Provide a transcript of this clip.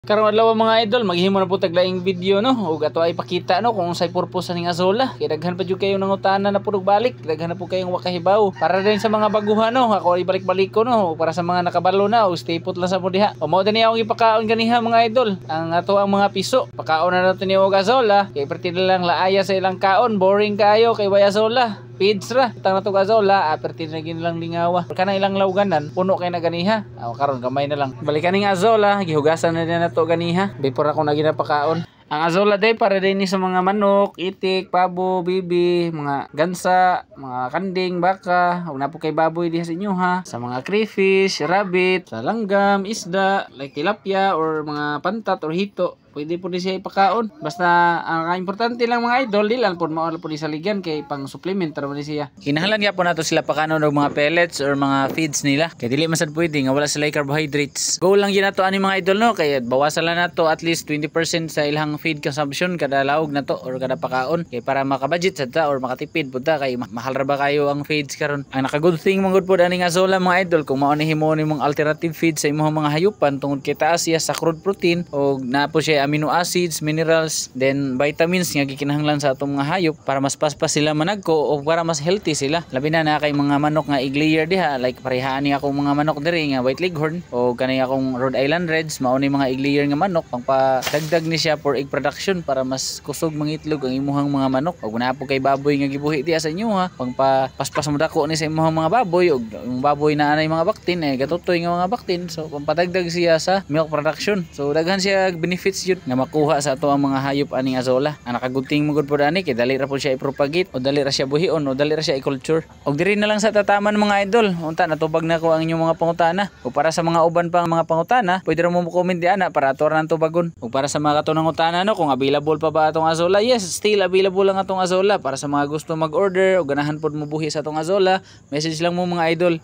Karong adlaw mga idol, maghimo na po taglaing video no ug ato ay pakita no kung unsay purpose ning azola. Kay daghan pa jud kayo nangutana na purog balik, daghan na po kayong wakahibaw. Para din sa mga baguhan no, ako ibalik-balik ko no, para sa mga nakabalo na o stay put lang sa mo diha. O mao dinhi akong ipakaon ganiha mga idol. Ang ato ang mga piso. Pakaon na nato ni og azola, kay perti na lang laaya sa ilang kaon, boring kayo kay way azola. Feeds ra tang nato azola, perti na gin lang lingawa. Kana ilang lawganan, puno kay na ganiha. Aw karon gamay na lang. Balikan ning azola, gihugasan na din nato ganiha before ako na ginapakaon. Ang azola day para din ni sa mga manok, itik, pabo, bibi, mga gansa, mga kanding, baka, ug napo kay baboy diha sa inyo ha. Sa mga crayfish, rabbit, sa langgam, isda, like tilapia or mga pantat or hito. Pwede po din siya ipakaon. Basta ang importante lang mga idol, di lang po mao po sa ligyan kay pang supplement ra man siya. Kinahanglan gyapon nato sila pakanon og mga pellets or mga feeds nila. Kay dili man sad pwede nga wala sila carbohydrates. Goal lang gyud nato ani mga idol no, kay bawasan lang nato at least 20% sa ilang feed consumption kada laog nato or kada pakaon. Kay para makabudget sad ta or makatipid pud ta kay mahal ra ba kayo ang feeds karon. Ang naka good thing mangud pud ani nga azola mga idol kung mao ni himo nimong alternative feed sa imong mga hayupan tungod kay taas siya sa crude protein og napo siya amino acids, minerals, then vitamins nga gikinahanglan sa atong mga hayop para mas paspas sila managko o para mas healthy sila. Labi na kay mga manok nga egg layer diha, like parehaan ni akong mga manok diri nga white leghorn o kanay akong Rhode Island Reds, mao ni mga egg layer nga manok pangpadagdag ni siya for egg production para mas kusog mangitlog ang imuhang mga manok. Og na po kay baboy nga gibuhi diha sa inyo ha, pangpapaspas mo dako ni sa imuhang mga baboy og yung baboy na anay mga baktin gatutoy nga mga baktin, so pampadagdag siya sa milk production. So daghan siya benefits yun nga kuha sa ato ang mga hayop aning azola. Ang nakagunting mo gud pod ani kay dali ra po siya i-propagate o dali ra siya buhion o dali ra siya i-culture. Og diri na lang sa tataman mga idol. Unta natubag na ko ang inyong mga pangutana. O para sa mga uban pang mga pangutana, pwede ra mo comment di ana para ato ra nang tubagon. Og para sa mga katunang utana no kung available pa ba atong azola? Yes, still available lang atong azola para sa mga gusto mag-order o ganahan pod mo buhi sa atong azola. Message lang mo mga idol.